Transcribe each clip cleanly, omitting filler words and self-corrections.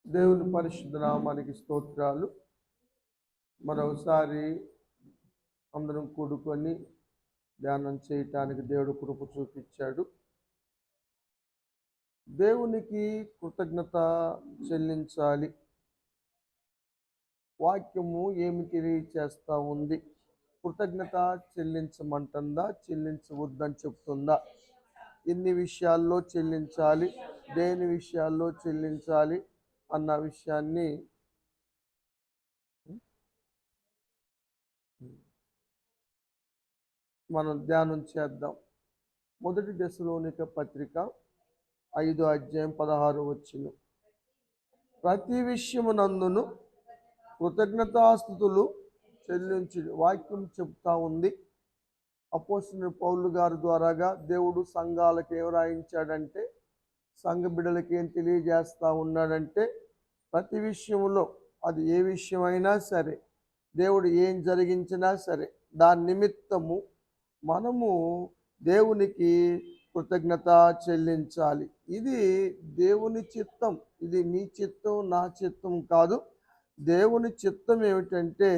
దేవుని పరిశుద్ధ నామానికి స్తోత్రాలు. మరోసారి అందరం కూడుకొని ధ్యానం చేయటానికి దేవుడు కృప చూపించాడు. దేవునికి కృతజ్ఞత చెల్లించాలి. వాక్యము ఏమి తెలియచేస్తా ఉంది? కృతజ్ఞత చెల్లించమంటుందా, చెల్లించవద్దని చెప్తుందా? ఎన్ని విషయాల్లో చెల్లించాలి, దేని విషయాల్లో చెల్లించాలి అన్న విషయాన్ని మనం ధ్యానం చేద్దాం. 1 దశలోనిక పత్రిక 5వ అధ్యాయం 16వ వచనం. ప్రతి విషయమునందును కృతజ్ఞతాస్తుతులు చెల్లించి వాక్యం చెప్తా ఉంది. అపోస్తలుడైన పౌలు గారి ద్వారాగా దేవుడు సంఘాలకు ఏం రాయించాడంటే, సంఘ బిడ్డలకి ఏం తెలియజేస్తా ఉన్నాడంటే, ప్రతి విషయంలో అది ఏ విషయమైనా సరే, దేవుడు ఏం జరిగించినా సరే, దాని నిమిత్తము మనము దేవునికి కృతజ్ఞత చెల్లించాలి. ఇది దేవుని చిత్తం. ఇది నీ చిత్తం, నా చిత్తం కాదు. దేవుని చిత్తం ఏమిటంటే,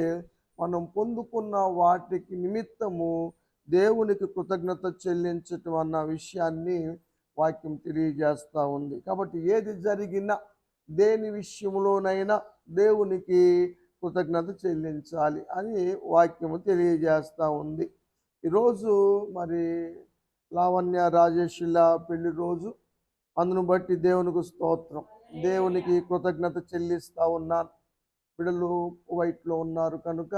మనం పొందుకున్న వాటికి నిమిత్తము దేవునికి కృతజ్ఞత చెల్లించటం అన్న విషయాన్ని వాక్యం తెలియజేస్తూ ఉంది. కాబట్టి ఏది జరిగినా, దేని విషయంలోనైనా దేవునికి కృతజ్ఞత చెల్లించాలి అని వాక్యము తెలియజేస్తూ ఉంది. ఈరోజు మరి లావణ్య రాజేషుల పెళ్లి రోజు. అందును బట్టి దేవునికి స్తోత్రం. దేవునికి కృతజ్ఞత చెల్లిస్తూ ఉన్నాను. బిడ్డలు కువైట్లో ఉన్నారు కనుక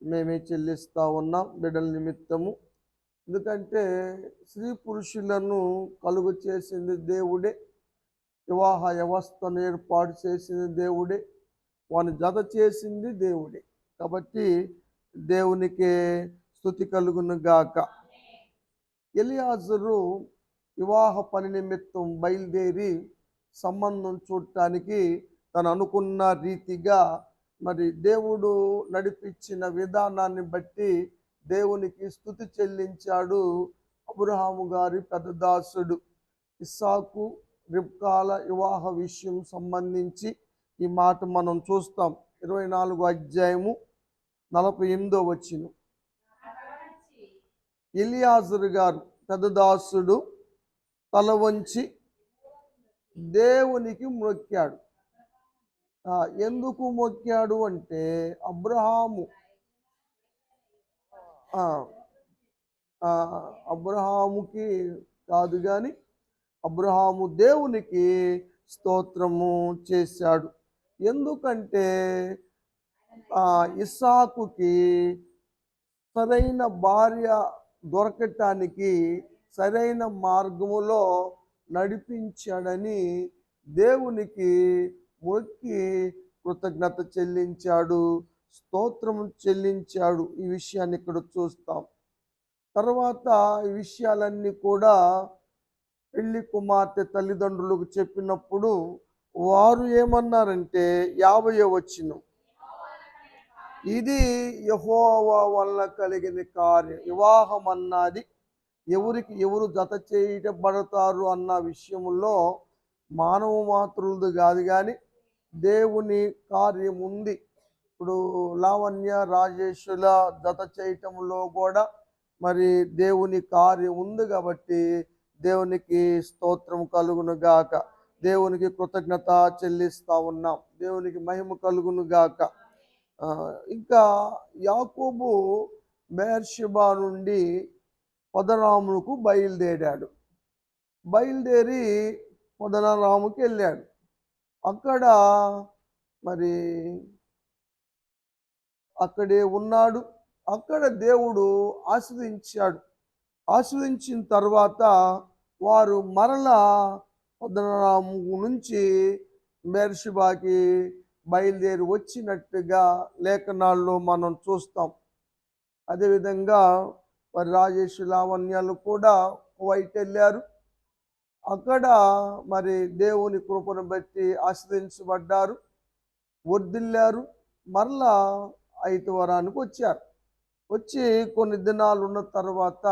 మేమే చెల్లిస్తూ ఉన్నాం బిడ్డల నిమిత్తము. ఎందుకంటే స్త్రీ పురుషులను కలుగు చేసింది దేవుడే, వివాహ వ్యవస్థను ఏర్పాటు చేసింది దేవుడే, వాని జత చేసింది దేవుడే. కాబట్టి దేవునికి స్తుతి కలుగును గాక. ఎలియాజరు వివాహ పని నిమిత్తం బయలుదేరి సంబంధం చూడటానికి తను అనుకున్న రీతిగా మరి దేవుడు నడిపించిన విధానాన్ని బట్టి దేవునికి స్తుతి చెల్లించాడు. అబ్రహాము గారి పెద్ద దాసుడు ఇస్సాకు రిబ్కాల వివాహ విషయం సంబంధించి ఈ మాట మనం చూస్తాం. 24వ అధ్యాయము 48వ వచనం. ఎలియాజరు గారు పెద్ద దాసుడు తల వంచి దేవునికి మొక్కాడు. ఎందుకు మొక్కాడు అంటే, అబ్రహాముకి కాదు కానీ అబ్రహాము దేవునికి స్తోత్రము చేశాడు. ఎందుకంటే ఇస్సాకుకి సరైన భార్య దొరకటానికి సరైన మార్గములో నడిపించాడని దేవునికి మొక్కి కృతజ్ఞత చెల్లించాడు, స్తోత్రం చెల్లించాడు. ఈ విషయాన్ని ఇక్కడ చూస్తాం. తర్వాత ఈ విషయాలన్నీ కూడా పెళ్లి కుమార్తె తల్లిదండ్రులకు చెప్పినప్పుడు వారు ఏమన్నారంటే, 50వ వచనం, ఇది యెహోవా వల్ల కలిగిన కార్యం. వివాహం అన్నది ఎవరికి ఎవరు జత చేయబడతారు అన్న విషయంలో మానవ మాతృలది కాదు కానీ దేవుని కార్యం ఉంది. ఇప్పుడు లావణ్య రాజేషుల జత చేయటంలో కూడా మరి దేవుని కార్యం ఉంది. కాబట్టి దేవునికి స్తోత్రం కలుగును గాక. దేవునికి కృతజ్ఞత చెల్లిస్తూ ఉన్నాం. దేవునికి మహిమ కలుగును గాక. ఇంకా యాకోబు బెర్షెబా నుండి పదరాముకు బయలుదేరాడు. బయలుదేరి పదరాముకి వెళ్ళాడు. అక్కడ మరి అక్కడే ఉన్నాడు. అక్కడ దేవుడు ఆశీర్వదించాడు. ఆశీర్వదించిన తర్వాత వారు మరలా పదరాము నుంచి బెర్షెబాకి బయలుదేరి వచ్చినట్టుగా లేఖనాల్లో మనం చూస్తాం. అదేవిధంగా మరి రాజేష్ లావణ్యాలు కూడా కువైట్ వెళ్ళారు. అక్కడ మరి దేవుని కృపను బట్టి ఆశీర్వదించబడ్డారు, వర్ధిల్లారు. మరలా ఐతవరానికి వచ్చారు. వచ్చి కొన్ని దినాలు ఉన్న తర్వాత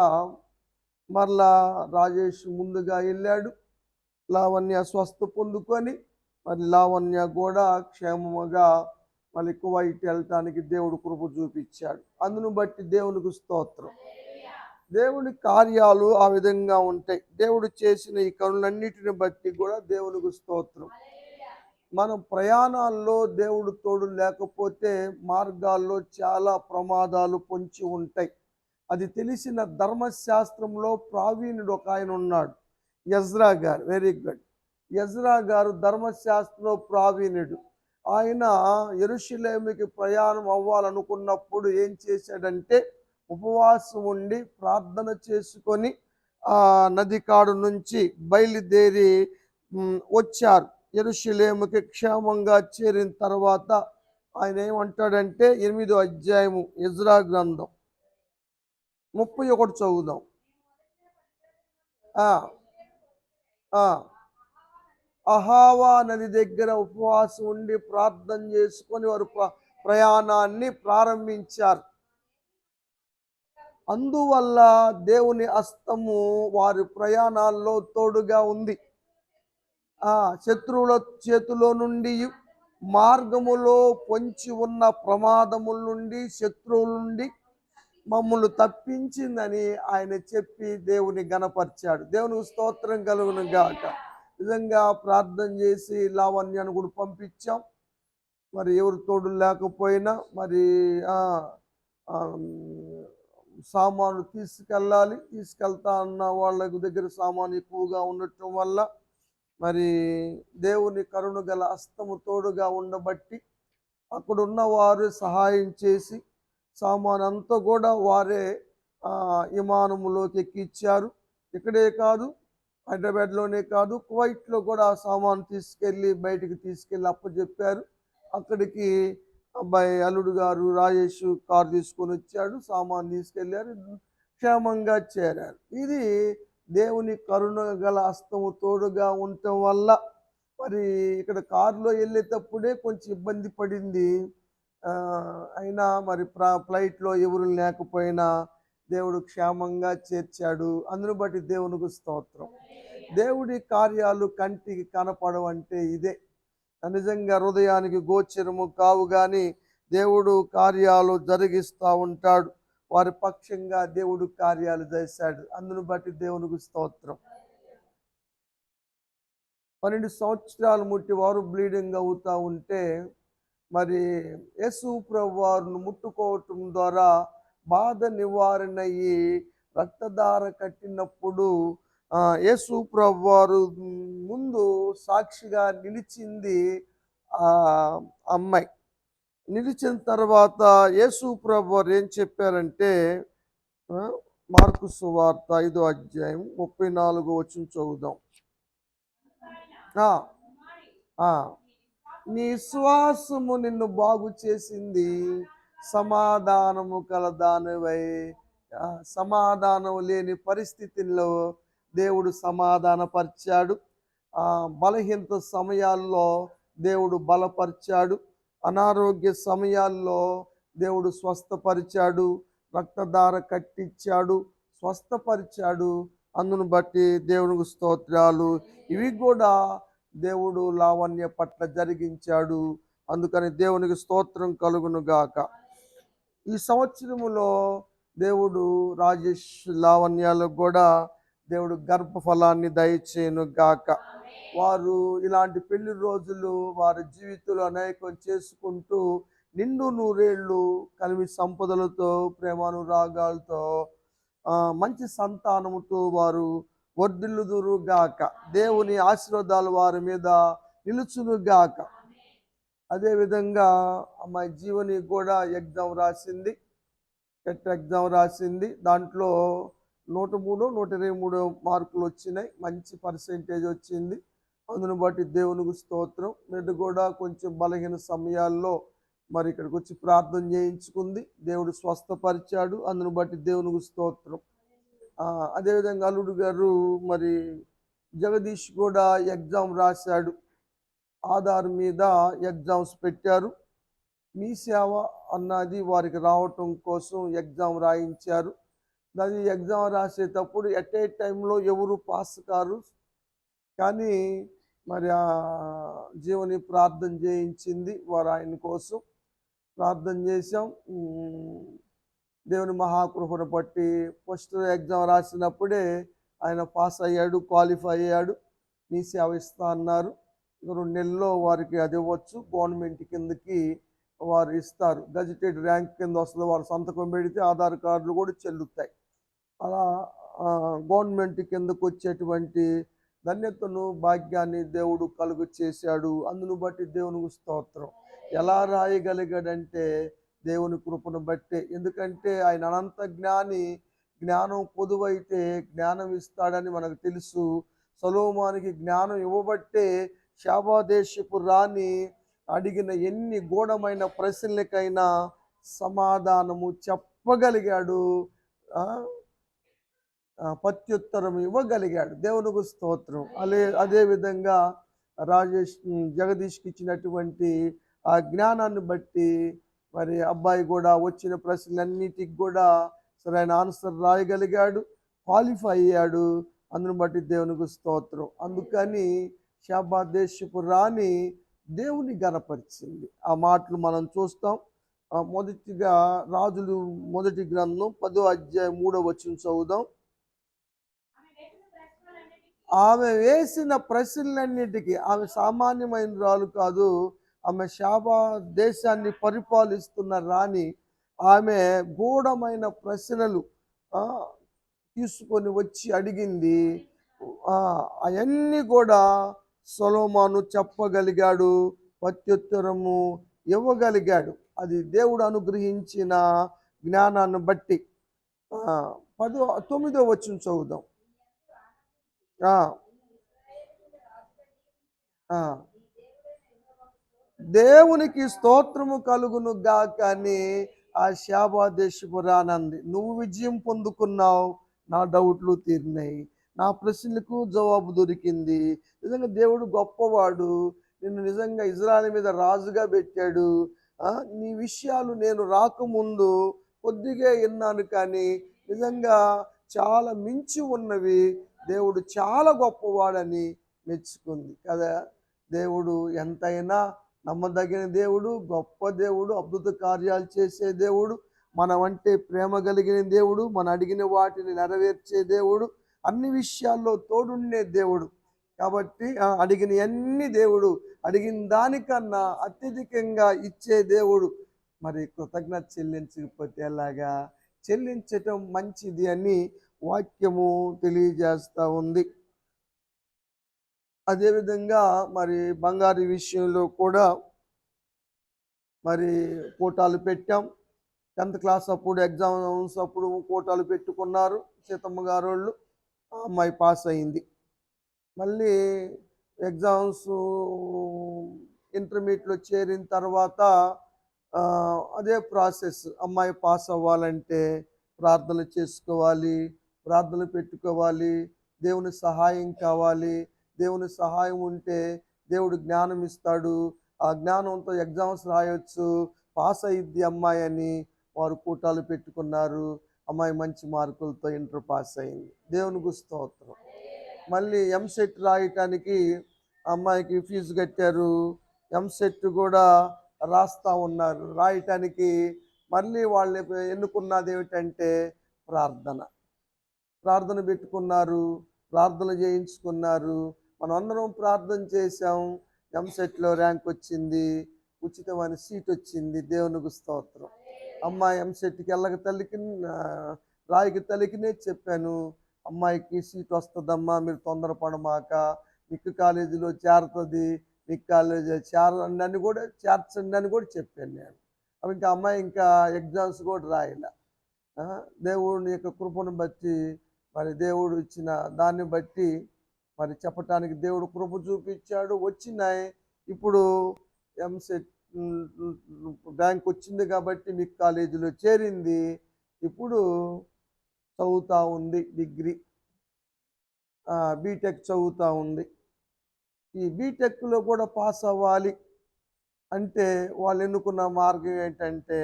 మరలా రాజేష్ ముందుగా వెళ్ళాడు. లావణ్య స్వస్థ పొందుకొని మరి లావణ్య కూడా క్షేమముగా మళ్ళీ కువైట్ వెళ్ళటానికి దేవుడు కృప చూపించాడు. అందును బట్టి దేవునికి స్తోత్రం. దేవుని కార్యాలు ఆ విధంగా ఉంటాయి. దేవుడు చేసిన ఈ కనులన్నిటిని బట్టి కూడా దేవునికి స్తోత్రం. మనం ప్రయాణాల్లో దేవుడు తోడు లేకపోతే మార్గాల్లో చాలా ప్రమాదాలు పొంచి ఉంటాయి. అది తెలిసిన ధర్మశాస్త్రంలో ప్రావీణుడు ఒక ఆయన ఉన్నాడు, ఎజ్రా గారు. Very good. ఎజ్రా గారు ధర్మశాస్త్రంలో ప్రావీణుడు. ఆయన యెరూషలేముకి ప్రయాణం అవ్వాలనుకున్నప్పుడు ఏం చేశాడంటే ఉపవాసం ఉండి ప్రార్థన చేసుకొని ఆ నది కాడు నుంచి బయలుదేరి వచ్చారు. యెరూషలేముకి క్షేమంగా చేరిన తర్వాత ఆయన ఏమంటాడంటే 8వ అధ్యాయము ఎజ్రా గ్రంథం 31 చదువుదాం. అహావా నది దగ్గర ఉపవాసం ఉండి ప్రార్థన చేసుకొని వారు ప్రయాణాన్ని ప్రారంభించారు. అందువల్ల దేవుని హస్తము వారి ప్రయాణాల్లో తోడుగా ఉంది. శత్రువుల చేతిలో నుండి, మార్గములో పొంచి ఉన్న ప్రమాదముల నుండి, శత్రువుల నుండి మమ్మల్ని తప్పించిందని ఆయన చెప్పి దేవుని గణపరిచాడు. దేవునికి స్తోత్రం కలుగును గాక. నిజంగా ప్రార్థన చేసి లావణ్యాన్ని కూడా పంపించాం. మరి ఎవరు తోడు లేకపోయినా మరి సామాను తీసుకెళ్తా అన్న వాళ్ళ దగ్గర సామాను ఎక్కువగా ఉండటం వల్ల మరి దేవుని కరుణ గల హస్తము తోడుగా ఉండబట్టి అక్కడున్న వారు సహాయం చేసి సామాను అంతా కూడా వారే విమానములోకి ఎక్కించారు. ఇక్కడే కాదు, హైదరాబాద్లోనే కాదు, కువైట్లో కూడా ఆ సామాను తీసుకెళ్ళి బయటికి తీసుకెళ్ళి అప్పచెప్పారు. అక్కడికి అబ్బాయి అల్లుడు గారు రాజేష్ కారు తీసుకొని వచ్చాడు, సామాను తీసుకెళ్ళారు, క్షేమంగా చేరారు. ఇది దేవుని కరుణ గల హస్తము తోడుగా ఉండటం వల్ల మరి ఇక్కడ కారులో వెళ్ళేటప్పుడే కొంచెం ఇబ్బంది పడింది. అయినా మరి ఫ్లైట్లో ఎవరు లేకపోయినా దేవుడు క్షేమంగా చేర్చాడు. అందును బట్టి దేవునికి స్తోత్రం. దేవుడి కార్యాలు కంటికి కనపడవంటే ఇదే. నిజంగా హృదయానికి గోచరము కావు, కానీ దేవుడు కార్యాలు జరిగిస్తూ ఉంటాడు. వారి పక్షంగా దేవుడు కార్యాలు చేశాడు. అందును బట్టి దేవునికి స్తోత్రం. 12 సంవత్సరాలు ముట్టి వారు బ్లీడింగ్ అవుతూ ఉంటే మరి యేసు ప్రభు వారిని ముట్టుకోవటం ద్వారా బాధ నివారణ అయ్యి రక్తధార కట్టినప్పుడు యేసు ప్రభు వారు ముందు సాక్షిగా నిలిచింది ఆ అమ్మాయి. నిలిచిన తర్వాత యేసు ప్రభు వారు ఏం చెప్పారంటే మార్కు సువార్త 5వ అధ్యాయం 34వ వచనం చదువుదాం. నీ శ్వాసము నిన్ను బాగు చేసింది, సమాధానము కలదానివై. సమాధానం లేని పరిస్థితుల్లో దేవుడు సమాధానపరిచాడు. బలహీనత సమయాల్లో దేవుడు బలపరిచాడు. అనారోగ్య సమయాల్లో దేవుడు స్వస్థపరిచాడు. రక్తధార కట్టించాడు, స్వస్థపరిచాడు. అందును బట్టి దేవునికి స్తోత్రాలు. ఇవి కూడా దేవుడు లావణ్య పట్ల జరిగించాడు. అందుకని దేవునికి స్తోత్రం కలుగును గాక. ఈ సంవత్సరములో దేవుడు రాజేష్ లావణ్యాలకు కూడా దేవుడు గర్భఫలాన్ని దయచేయను గాక. వారు ఇలాంటి పెళ్లి రోజులు వారి జీవితంలో అనేకం చేసుకుంటూ నిండు నూరేళ్ళు కలిమి సంపదలతో, ప్రేమానురాగాలతో, మంచి సంతానముతో వారు వర్ధిల్లుదురు గాక. దేవుని ఆశీర్వాదాలు వారి మీద నిలుచును గాక. అదేవిధంగా అమ్మాయి జీవని కూడా ఎగ్జామ్ రాసింది, టెట్ ఎగ్జామ్ రాసింది. దాంట్లో 103, 123 మార్కులు వచ్చినాయి. మంచి పర్సెంటేజ్ వచ్చింది. అందును బట్టి దేవునికి స్తోత్రం. నేను కూడా కొంచెం బలహీన సమయాల్లో మరి ఇక్కడికి వచ్చి ప్రార్థన చేయించుకుంది. దేవుడు స్వస్థపరిచాడు. అందును బట్టి దేవునికి స్తోత్రం. అదేవిధంగా అల్లుడు గారు మరి జగదీష్ కూడా ఎగ్జామ్ రాశాడు. ఆధార్ మీద ఎగ్జామ్స్ పెట్టారు. మీ సేవ అన్నది వారికి రావటం కోసం ఎగ్జామ్ రాయించారు. దాని ఎగ్జామ్ రాసేటప్పుడు ఎట్ ఏ టైంలో ఎవరు పాస్ కారు, కానీ మరి ఆ జీవని ప్రార్థన చేయించింది. వారు ఆయన కోసం ప్రార్థన చేశాం. దేవుని మహాకృపను బట్టి ఫస్ట్ ఎగ్జామ్ రాసినప్పుడే ఆయన పాస్ అయ్యాడు, క్వాలిఫై అయ్యాడు. మీ సేవ ఇస్తా అన్నారు. 2 నెలల్లో వారికి అది ఇవ్వచ్చు. గవర్నమెంట్ కిందకి వారు ఇస్తారు. గజిటెడ్ ర్యాంక్ కింద వస్తుంది. వారు సంతకం పెడితే ఆధార్ కార్డులు కూడా చెల్లుతాయి. అలా గవర్నమెంట్ కిందకు వచ్చేటువంటి ధన్యతను, భాగ్యాన్ని దేవుడు కలుగు చేశాడు. అందును బట్టి దేవునికి స్తోత్రం. ఎలా రాయగలిగాడంటే దేవుని కృపను బట్టే. ఎందుకంటే ఆయన అనంత జ్ఞాని. జ్ఞానం పొదువైతే జ్ఞానం ఇస్తాడని మనకు తెలుసు. సొలొమోనుకి జ్ఞానం ఇవ్వబట్టే శాబాదేశపు రాణి అడిగిన ఎన్ని గూఢమైన ప్రశ్నలకైనా సమాధానము చెప్పగలిగాడు. ప్రత్యుత్తరం ఇవ్వగలిగాడు. దేవునికి స్తోత్రం. అదే విధంగా జగదీష్కి ఇచ్చినటువంటి ఆ జ్ఞానాన్ని బట్టి మరి అబ్బాయి కూడా వచ్చిన ప్రశ్నలన్నిటికి కూడా సరైన ఆన్సర్ రాయగలిగాడు, క్వాలిఫై అయ్యాడు. అందును బట్టి దేవునికి స్తోత్రం. అందుకని శాబాదేశపు రాణి దేవుని గణపరిచింది. ఆ మాటలు మనం చూస్తాం. మొదటిగా రాజులు మొదటి గ్రంథం 10వ అధ్యాయం 3వ వచనం చదువుదాం. ఆమె వేసిన ప్రశ్నలన్నిటికీ, ఆమె సామాన్యమైన రాలు కాదు, ఆమె శాబా దేశాన్ని పరిపాలిస్తున్న రాణి. ఆమె గూఢమైన ప్రశ్నలు తీసుకొని వచ్చి అడిగింది. అవన్నీ కూడా సొలొమోను చెప్పగలిగాడు, ప్రత్యుత్తరము ఇవ్వగలిగాడు. అది దేవుడు అనుగ్రహించిన జ్ఞానాన్ని బట్టి. 9వ వచనం చదువుదాం. దేవునికి స్తోత్రము కలుగును గాక అని ఆ శాబాదేశపు రానంది. నువ్వు విజయం పొందుకున్నావు, నా డౌట్లు తీరినాయి, నా ప్రశ్నలకు జవాబు దొరికింది. నిజంగా దేవుడు గొప్పవాడు. నిన్ను నిజంగా ఇజ్రాయెల్ మీద రాజుగా పెట్టాడు. నీ విషయాలు నేను రాకముందు కొద్దిగా విన్నాను, కానీ నిజంగా చాలా మించి ఉన్నవి. దేవుడు చాలా గొప్పవాడని మెచ్చుకుంది కదా. దేవుడు ఎంతైనా నమ్మదగిన దేవుడు, గొప్ప దేవుడు, అద్భుత కార్యాలు చేసే దేవుడు, మనమంటే ప్రేమ కలిగిన దేవుడు, మన అడిగిన వాటిని నెరవేర్చే దేవుడు, అన్ని విషయాల్లో తోడుండే దేవుడు. కాబట్టి అడిగిన అన్ని దేవుడు అడిగిన దానికన్నా అత్యధికంగా ఇచ్చే దేవుడు. మరి కృతజ్ఞత చెల్లించకపోతే ఎలాగా? చెల్లించటం మంచిది అని వాక్యము తెలియజేస్తూ ఉంది. అదేవిధంగా మరి బంగారు విషయంలో కూడా మరి కోటాలు పెట్టాం. 10th క్లాస్ అప్పుడు ఎగ్జామ్స్ అప్పుడు కోటాలు పెట్టుకున్నారు సీతమ్మ గారు వాళ్ళు. ఆ అమ్మాయి పాస్ అయింది. మళ్ళీ ఎగ్జామ్స్ ఇంటర్మీడియట్లో చేరిన తర్వాత అదే ప్రాసెస్. అమ్మాయి పాస్ అవ్వాలంటే ప్రార్థనలు చేసుకోవాలి, ప్రార్థనలు పెట్టుకోవాలి, దేవుని సహాయం కావాలి. దేవుని సహాయం ఉంటే దేవుడు జ్ఞానం ఇస్తాడు. ఆ జ్ఞానంతో ఎగ్జామ్స్ రాయొచ్చు, పాస్ అయ్యిద్ది అమ్మాయి అని వారు కూటాలు పెట్టుకున్నారు. అమ్మాయి మంచి మార్కులతో ఇంటర్ పాస్ అయింది. దేవునికి స్తోత్రం. మళ్ళీ ఎంసెట్ రాయటానికి అమ్మాయికి ఫీజు కట్టారు. ఎంసెట్ కూడా రాస్తూ ఉన్నారు. రాయటానికి మళ్ళీ వాళ్ళు ఎన్నుకున్నది ఏమిటంటే ప్రార్థన పెట్టుకున్నారు, ప్రార్థన చేయించుకున్నారు. మనం అందరం ప్రార్థన చేశాం. ఎంసెట్లో ర్యాంక్ వచ్చింది, ఉచితమైన సీట్ వచ్చింది. దేవునికి స్తోత్రం. అమ్మాయి ఎంసెట్కి వెళ్ళక తల్లికి రాయికి తల్లికినే చెప్పాను, అమ్మాయికి సీట్ వస్తుందమ్మా, మీరు తొందరపడమాక, మీకు కాలేజీలో చేరుతుంది, మీకు కాలేజీ చేరండి అని కూడా చేర్చండి అని కూడా చెప్పాను నేను. ఇంకా అమ్మాయి ఇంకా ఎగ్జామ్స్ కూడా రాయలే. దేవుని యొక్క కృపను బట్టి మరి దేవుడు ఇచ్చిన దాన్ని బట్టి మరి చెప్పటానికి దేవుడు కృప చూపించాడు. వచ్చినాయి. ఇప్పుడు ఎంసెట్ ర్యాంక్ వచ్చింది కాబట్టి మీకు కాలేజీలో చేరింది. ఇప్పుడు చదువుతూ ఉంది, డిగ్రీ బీటెక్ చదువుతూ ఉంది. ఈ బీటెక్లో కూడా పాస్ అవ్వాలి అంటే వాళ్ళు ఎన్నుకున్న మార్గం ఏంటంటే,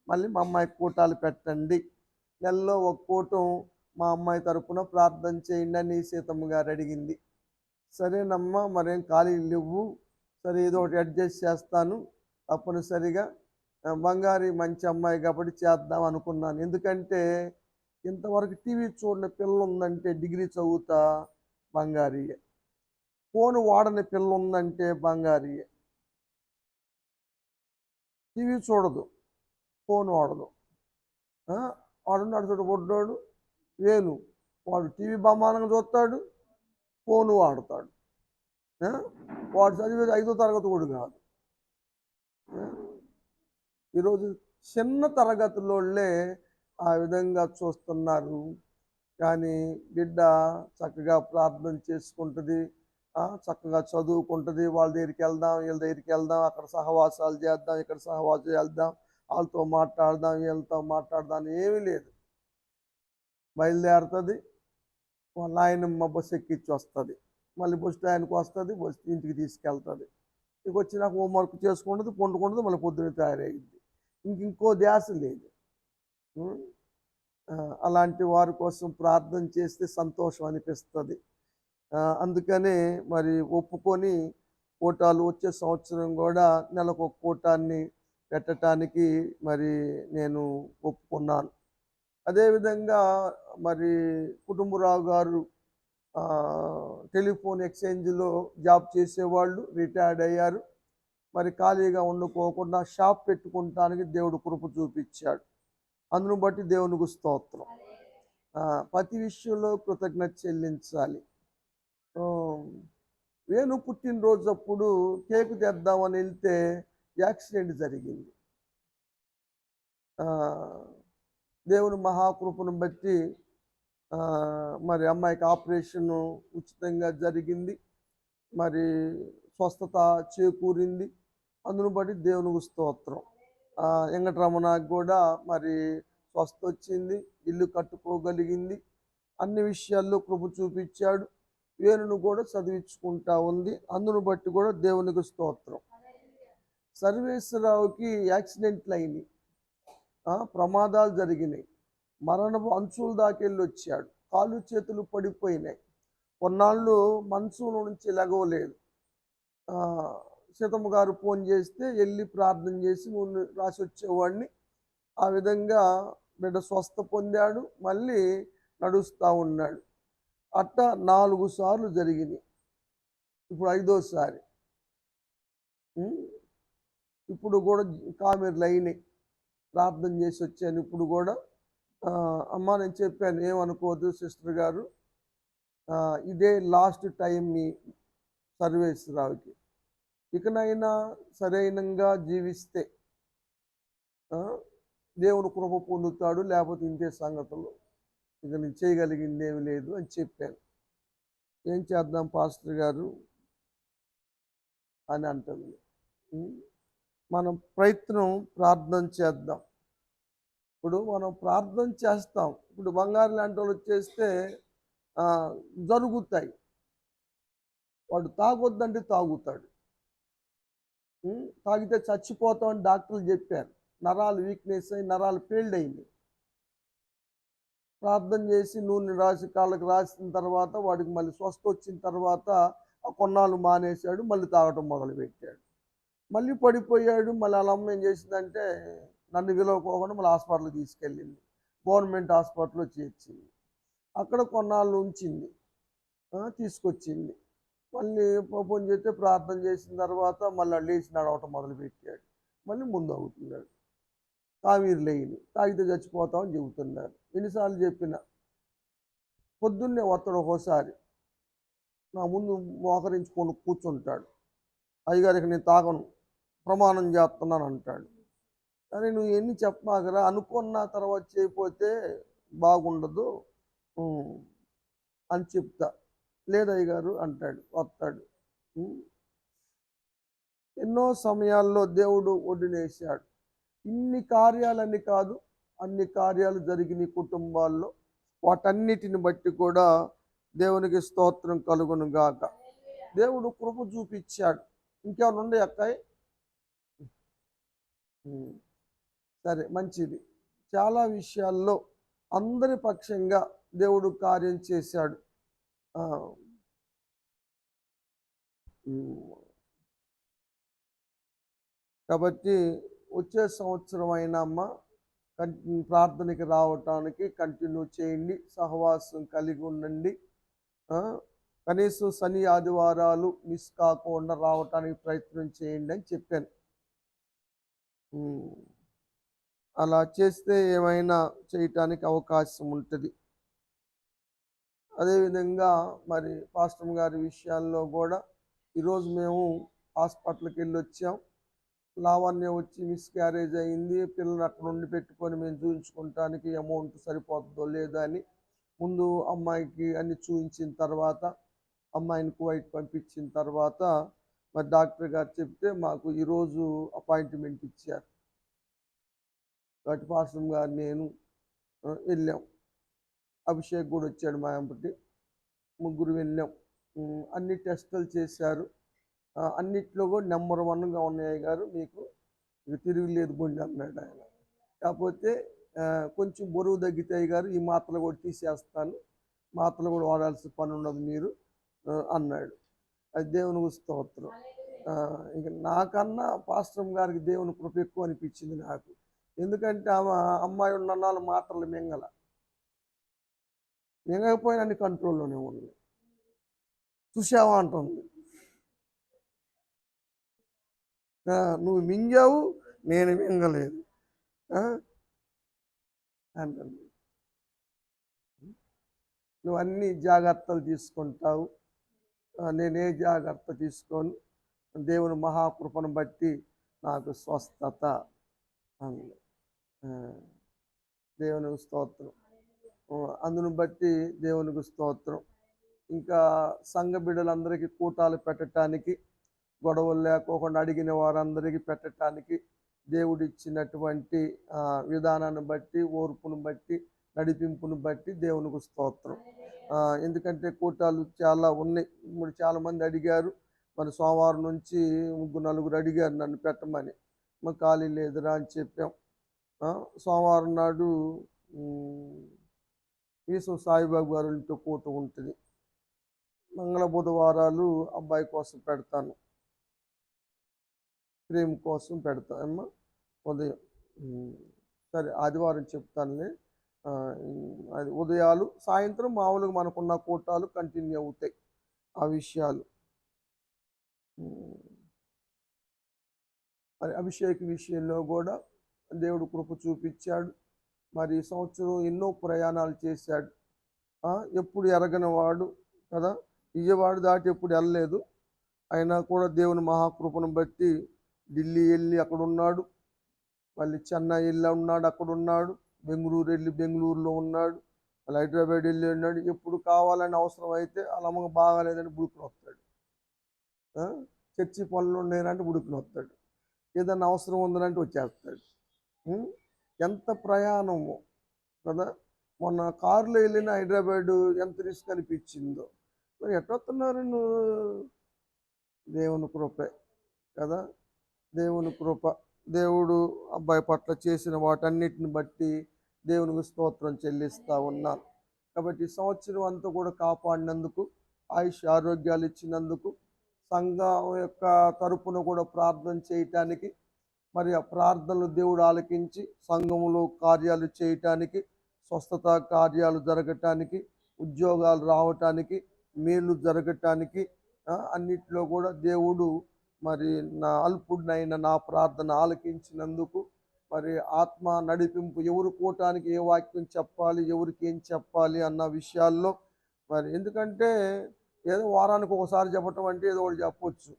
మళ్ళీ మా అమ్మాయి కూటాలు పెట్టండి, నెలలో ఒక కూటం మా అమ్మాయి తరపున ప్రార్థన చేయండి అని సీతమ్మ గారు అడిగింది. సరేనమ్మా, మరేం ఖాళీలు లేవు, సరే ఏదో ఒకటి అడ్జస్ట్ చేస్తాను తప్పనిసరిగా. బంగారి మంచి అమ్మాయి కాబట్టి చేద్దాం అనుకున్నాను. ఎందుకంటే ఇంతవరకు టీవీ చూడని పిల్ల ఉందంటే డిగ్రీ చదువుతా బంగారియే. ఫోన్ వాడని పిల్ల ఉందంటే బంగారియే. టీవీ చూడదు, ఫోన్ వాడదు. వాడున్నాడు చూడు బొడ్డోడు వేణు, వాడు టీవీ బ్రహ్మాండంగా చూస్తాడు, ఫోన్ వాడతాడు. వాడు చదివేది 5వ తరగతి కూడా కాదు. ఈరోజు చిన్న తరగతిలోళ్ళే ఆ విధంగా చూస్తున్నారు. కానీ బిడ్డ చక్కగా ప్రార్థన చేసుకుంటుంది, చక్కగా చదువుకుంటుంది. వాళ్ళ దగ్గరికి వెళ్దాం, వీళ్ళ దగ్గరికి వెళ్దాం, అక్కడ సహవాసాలు చేద్దాం, ఇక్కడ సహవాసాలు చేద్దాం, వాళ్ళతో మాట్లాడదాం, వీళ్ళతో మాట్లాడదాం ఏమీ లేదు. బయలుదేరుతుంది, వాళ్ళ ఆయనమ్మ బస్సు ఎక్కించి వస్తుంది, మళ్ళీ బస్ స్టాండ్కి వస్తుంది, బస్ ఇంటికి తీసుకెళ్తుంది. ఇక వచ్చి నాకు హోంవర్క్ చేసుకుంటుంది, పండుకుంటుంది, మళ్ళీ పొద్దున్న తయారయ్యింది. ఇంకో ధ్యాస లేదు. అలాంటి వారి కోసం ప్రార్థన చేస్తే సంతోషం అనిపిస్తుంది. అందుకనే మరి ఒప్పుకొని కోటాలు వచ్చే సంవత్సరం కూడా నెలకు ఒక కోటాన్ని పెట్టడానికి మరి నేను ఒప్పుకున్నాను. అదేవిధంగా మరి కుటుంబరావు గారు టెలిఫోన్ ఎక్స్చేంజ్లో జాబ్ చేసేవాళ్ళు రిటైర్డ్ అయ్యారు. మరి ఖాళీగా ఉండుకోకుండా షాప్ పెట్టుకుంటానికి దేవుడు కృప చూపించాడు. అందును బట్టి దేవునికి స్తోత్రం. ప్రతి విషయంలో కృతజ్ఞత చెల్లించాలి. వేణు పుట్టినరోజు అప్పుడు కేకు తెద్దామని వెళ్తే యాక్సిడెంట్ జరిగింది. దేవుని మహాకృపను బట్టి మరి అమ్మాయికి ఆపరేషన్ ఉచితంగా జరిగింది, మరి స్వస్థత చేకూరింది. అందును బట్టి దేవునికి స్తోత్రం. వెంకటరమణకు కూడా మరి స్వస్థ వచ్చింది, ఇల్లు కట్టుకోగలిగింది, అన్ని విషయాల్లో కృప చూపించాడు. వేణును కూడా చదివించుకుంటా ఉంది. అందును బట్టి కూడా దేవునికి స్తోత్రం. సర్వేశ్వరరావుకి యాక్సిడెంట్లు అయినాయి, ప్రమాదాలు జరిగినాయి, మరణపు అంచుల దాకెళ్ళి వచ్చాడు, కాళ్ళు చేతులు పడిపోయినాయి, కొన్నాళ్ళు మంచంలో నుంచి లెగవలేదు. సీతమ్మ గారు ఫోన్ చేస్తే వెళ్ళి ప్రార్థన చేసి నువ్వు రాసి వచ్చేవాడిని. ఆ విధంగా బిడ్డ స్వస్థ పొందాడు, మళ్ళీ నడుస్తూ ఉన్నాడు. అట్ట 4 సార్లు జరిగినాయి, ఇప్పుడు 5వసారి. ఇప్పుడు కూడా కామెర్లు అయినాయి, ప్రార్థన చేసి వచ్చాను. ఇప్పుడు కూడా అమ్మ నేను చెప్పాను, ఏమనుకోవద్దు సిస్టర్ గారు, ఇదే లాస్ట్ టైం మీ సర్వేశ్వరరావుకి, ఇకనైనా సరైనంగా జీవిస్తే దేవుని కృప పొందుతాడు, లేకపోతే ఇంతే సంగతులు, ఇక నేను చేయగలిగింది ఏమి లేదు అని చెప్పాను. ఏం చేద్దాం పాస్టర్ గారు అని అంటుంది. మనం ప్రయత్నం ప్రార్థన చేద్దాం. ఇప్పుడు మనం ప్రార్థన చేస్తాం, ఇప్పుడు బంగారు లాంటి వాళ్ళు వచ్చేస్తే జరుగుతాయి. వాడు తాగొద్దంటే తాగుతాడు, తాగితే చచ్చిపోతామని డాక్టర్లు చెప్పారు. నరాలు వీక్నెస్ అయి నరాలు ఫెయిల్డ్ అయింది. ప్రార్థన చేసి నూనె రాసి కాళ్ళకి రాసిన తర్వాత వాడికి మళ్ళీ స్వస్థ వచ్చిన తర్వాత కొన్నాళ్ళు మానేశాడు, మళ్ళీ తాగటం మొదలుపెట్టాడు, మళ్ళీ పడిపోయాడు. మళ్ళీ వాళ్ళ అమ్మ ఏం చేసిందంటే నన్ను విలువకోకుండా మళ్ళీ హాస్పిటల్కి తీసుకెళ్ళింది, గవర్నమెంట్ హాస్పిటల్లో చేర్చింది, అక్కడ కొన్నాళ్ళు ఉంచింది, తీసుకొచ్చింది. మళ్ళీ ఫోన్ చేస్తే ప్రార్థన చేసిన తర్వాత మళ్ళీ లేచి నడవటం మొదలుపెట్టాడు, మళ్ళీ ముందు అవుతున్నాడు. కావీరు లేని తాగితే చచ్చిపోతామని చెబుతున్నారు. ఎన్నిసార్లు చెప్పినా పొద్దున్నే వస్తాడు, ఒక్కోసారి నా ముందు మోకరించుకొని కూర్చుంటాడు, అయ్యగారికి నేను తాగను ప్రమాణం చేస్తున్నాను అంటాడు. కానీ నువ్వు ఎన్ని చెప్పమాకరా, అనుకున్న తర్వాత చేయకపోతే బాగుండదు అని చెప్తా. లేదయ్యగారు అంటాడు, వస్తాడు. ఎన్నో సమయాల్లో దేవుడు ఒడినేశాడు. ఇన్ని కార్యాలన్నీ కాదు, అన్ని కార్యాలు జరిగిన కుటుంబాల్లో, వాటన్నిటిని బట్టి కూడా దేవునికి స్తోత్రం కలుగును గాక. దేవుడు కృప చూపించాడు. ఇంకేమైనా ఉండే అక్కాయి? సరే, మంచిది. చాలా విషయాల్లో అందరి పక్షంగా దేవుడు కార్యం చేశాడు. ఉమ్, కాబట్టి వచ్చే సంవత్సరం అయినా అమ్మ ప్రార్థనకి రావటానికి కంటిన్యూ చేయండి, సహవాసం కలిగి ఉండండి. ఆ, కనీసం శని ఆదివారాలు మిస్ కాకుండా రావటానికి ప్రయత్నం చేయండి అని చెప్పాను. ఉమ్, అలా చేస్తే ఏమైనా చేయటానికి అవకాశం ఉంటుంది. అదేవిధంగా మరి పాస్టర్ గారి విషయాల్లో కూడా ఈరోజు మేము హాస్పిటల్కి వెళ్ళి వచ్చాం. లావణ్య వచ్చి మిస్ క్యారేజ్ అయింది, పిల్లలు అక్కడ ఉండి పెట్టుకొని మేము చూపించుకుంటానికి అమౌంట్ సరిపోతుందో లేదో అని ముందు అమ్మాయికి అన్ని చూపించిన తర్వాత అమ్మాయిని కువైట్ పంపించిన తర్వాత మరి డాక్టర్ గారు చెప్తే మాకు ఈరోజు అపాయింట్మెంట్ ఇచ్చారు. కాబట్టి పాస్టర్ గారు నేను వెళ్ళాం. అభిషేక్ కూడా వచ్చాడు మా వెంబటి, ముగ్గురు వెళ్ళాం. అన్ని టెస్టులు చేశారు. అన్నిట్లో కూడా నెంబర్ 1గా ఉన్నాయి గారు, మీకు ఇక తిరుగులేదు గుండె అన్నాడు ఆయన. కాకపోతే కొంచెం బరువు తగ్గితాయి గారు, ఈ మాత్రలు కూడా తీసేస్తాను, మాత్రలు కూడా వాడాల్సిన పని ఉండదు మీరు అన్నాడు. అది దేవునికి స్తోత్రం. ఇక నాకన్నా పాస్టర్ గారికి దేవుని కృప ఎక్కువ అనిపించింది నాకు. ఎందుకంటే ఆమె అమ్మాయి ఉన్న మాత్రలు మింగకపోయినా అన్ని కంట్రోల్లోనే ఉంది. చూసావా అంటుంది, నువ్వు మింగావు నేను మింగలేదు అంటుంది. నువ్వు అన్ని జాగ్రత్తలు తీసుకుంటావు, నేనే జాగ్రత్త తీసుకోను, దేవుని మహాకృపను బట్టి నాకు స్వస్థత అంది. దేవునికి స్తోత్రం. అందును బట్టి దేవునికి స్తోత్రం. ఇంకా సంఘ బిడ్డలందరికీ కూటాలు పెట్టడానికి, గొడవలు లేకోకుండా అడిగిన వారందరికీ పెట్టడానికి దేవుడిచ్చినటువంటి విధానాన్ని బట్టి, ఓర్పును బట్టి, నడిపింపును బట్టి దేవునికి స్తోత్రం. ఎందుకంటే కూటాలు చాలా ఉన్నాయి. ఇప్పుడు చాలామంది అడిగారు, మరి సోమవారం నుంచి 3-4 అడిగారు నన్ను పెట్టమని. మాకు ఖాళీ లేదురా అని చెప్పాం. సోమవారం నాడు ఈశ్వర సాయిబాబు గారు ఇంట్లో కూట ఉంటుంది. మంగళ బుధవారాలు అబ్బాయి కోసం పెడతాను, ప్రేమ కోసం పెడతానమ్మా ఉదయం. సరే ఆదివారం చెప్తానులే. అది ఉదయాలు సాయంత్రం మామూలుగా మనకున్న కూటాలు కంటిన్యూ అవుతాయి ఆ విషయాలు. మరి అభిషేక్ విషయంలో కూడా దేవుడు కృప చూపించాడు. మరి ఈ సంవత్సరం ఎన్నో ప్రయాణాలు చేశాడు. ఎప్పుడు ఎరగని వాడు కదా, విజయవాడ దాటి ఎప్పుడు వెళ్ళలేదు. అయినా కూడా దేవుని మహాకృపను బట్టి ఢిల్లీ వెళ్ళి అక్కడ ఉన్నాడు, మళ్ళీ చెన్నై వెళ్ళి ఉన్నాడు, అక్కడ ఉన్నాడు, బెంగళూరు వెళ్ళి బెంగళూరులో ఉన్నాడు, మళ్ళీ హైదరాబాద్ వెళ్ళి ఉన్నాడు. ఎప్పుడు కావాలని అవసరం అయితే అలా అమ్మకు బాగాలేదని బుడుకుని వస్తాడు, చర్చి పనులు ఉన్నాయంటే బుడుకుని వస్తాడు, ఏదన్నా అవసరం ఉందనంటే వచ్చేస్తాడు. ఎంత ప్రయాణము కదా. మొన్న కారులో వెళ్ళిన హైదరాబాదు ఎంత రిస్క్ అనిపించిందో. మరి ఎట్టొస్తున్నారు నువ్వు, దేవుని కృపే కదా, దేవుని కృప. దేవుడు అబ్బాయి పట్ల చేసిన వాటన్నిటిని బట్టి దేవునికి స్తోత్రం చెల్లిస్తూ ఉన్నాను. కాబట్టి సంవత్సరం అంతా కూడా కాపాడినందుకు, ఆయుష్ ఆరోగ్యాలు ఇచ్చినందుకు, సంఘం యొక్క తరపున కూడా ప్రార్థన చేయటానికి, మరి ఆ ప్రార్థనలు దేవుడు ఆలకించి సంఘములో కార్యాలు చేయటానికి, స్వస్థత కార్యాలు జరగటానికి, ఉద్యోగాలు రావటానికి, మేలు జరగటానికి, అన్నిట్లో కూడా దేవుడు మరి నా అల్పుడినైన నా ప్రార్థన ఆలకించినందుకు, మరి ఆత్మ నడిపింపు, ఎవరు కూటానికి ఏ వాక్యం చెప్పాలి, ఎవరికి ఏం చెప్పాలి అన్న విషయాల్లో మరి, ఎందుకంటే ఏదో వారానికి ఒకసారి చెప్పటం అంటే ఏదో ఒకటి చెప్పొచ్చు,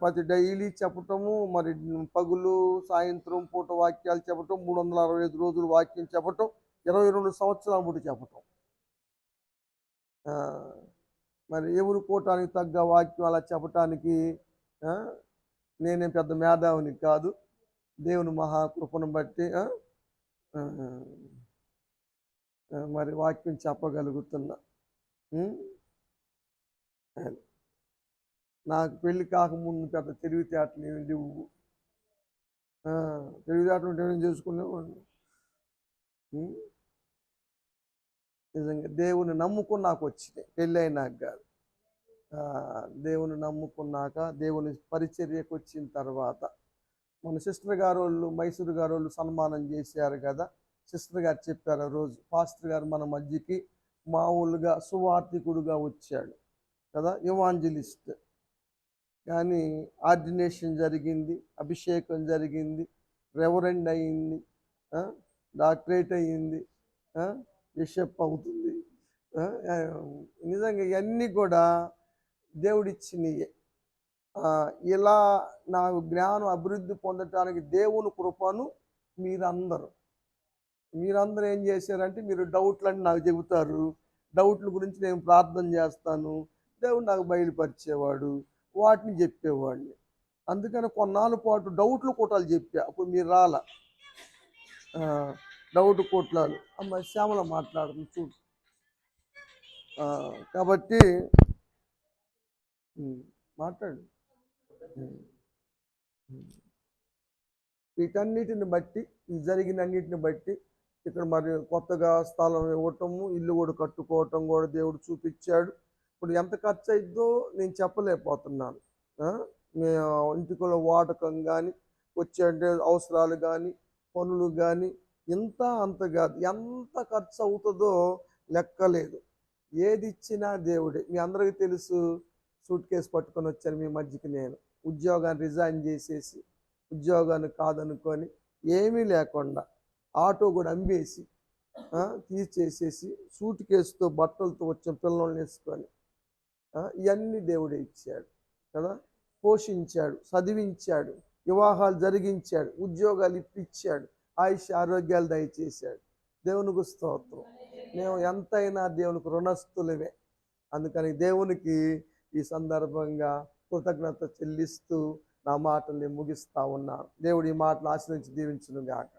ప్రతి డైలీ చెప్పటము, మరి పగులు సాయంత్రం పూట వాక్యాలు చెప్పటం, 365 రోజులు వాక్యం చెప్పటం, 22 సంవత్సరాలు బట్టి చెప్పటం. మరి ఎవరు కూటానికి తగ్గ వాక్యం అలా చెప్పటానికి నేనేం పెద్ద మేధావిని కాదు, దేవుని మహాకృపను బట్టి మరి వాక్యం చెప్పగలుగుతున్నా. నాకు పెళ్ళి కాకముందు పెద్ద తెలివితేటలు ఏమి లేవు. తెలివితేటలు ఉంటే ఏం చేసుకునేవాడిని. నిజంగా దేవుని నమ్ముకుని నాకు వచ్చినాయి, పెళ్ళి అయినాక కాదు. దేవుని నమ్ముకున్నాక దేవుని పరిచర్యకు వచ్చిన తర్వాత మన సిస్టర్ గారు వాళ్ళు మైసూరు గారు వాళ్ళు సన్మానం చేశారు కదా. సిస్టర్ గారు చెప్పారు ఆ రోజు, పాస్టర్ గారు మన మధ్యకి మామూలుగా సువార్థికుడుగా వచ్చాడు కదా, ఇవాంజలిస్ట్. కానీ ఆర్డినేషన్ జరిగింది, అభిషేకం జరిగింది, రెవరెండ్ అయింది, డాక్టరేట్ అయ్యింది, బిషప్ అవుతుంది. ఆ, ఆ, నిజంగా ఇవన్నీ కూడా దేవుడిచ్చినయే. ఇలా నాకు జ్ఞానం అభివృద్ధి పొందటానికి దేవుని కృపను మీరందరూ మీరందరూ ఏం చేశారంటే, మీరు డౌట్లని నాకు చెబుతారు, డౌట్ల గురించి నేను ప్రార్థన చేస్తాను, దేవుడు నాకు బయలుపరిచేవాడు, వాటిని చెప్పేవాడిని. అందుకని కొన్నాళ్ళ పాటు డౌట్లు కూటాలు చెప్పా, అప్పుడు మీరు రాల. డౌట్ కూట్లాలు అమ్మ శ్యామల మాట్లాడుతుంది చూడు. కాబట్టి మాట్లాడు. వీటన్నిటిని బట్టి, ఈ జరిగిన అన్నిటిని బట్టి ఇక్కడ మరి కొత్తగా స్థలం ఇవ్వటము, ఇల్లు కూడా కట్టుకోవటం కూడా దేవుడు చూపించాడు. ఇప్పుడు ఎంత ఖర్చు అయిద్దో నేను చెప్పలేకపోతున్నాను. ఇంటికుల వాడకం కానీ, వచ్చే అవసరాలు కానీ, పనులు కానీ, ఇంత అంత కాదు, ఎంత ఖర్చు అవుతుందో లెక్కలేదు. ఏది ఇచ్చినా దేవుడే. మీ అందరికీ తెలుసు, సూట్ కేసు పట్టుకొని వచ్చాను మీ మధ్యకి. నేను ఉద్యోగాన్ని రిజైన్ చేసేసి, ఉద్యోగాన్ని కాదనుకొని, ఏమీ లేకుండా ఆటో కూడా అమ్మేసి తీసేసేసి సూట్ కేసుతో బట్టలతో వచ్చిన పిల్లల్ని వేసుకొని ఇవన్నీ దేవుడే ఇచ్చాడు కదా. పోషించాడు, చదివించాడు, వివాహాలు జరిగించాడు, ఉద్యోగాలు ఇప్పించాడు, ఆయుష్ ఆరోగ్యాలు దయచేశాడు. దేవునికి స్తోత్రం. మేము ఎంతైనా దేవునికి రుణస్థులమే. అందుకని దేవునికి ఈ సందర్భంగా కృతజ్ఞత చెల్లిస్తూ నా మాటల్ని ముగిస్తా ఉన్నాను. దేవుడు ఈ మాటలు ఆశ్రయించి దీవించును గాక.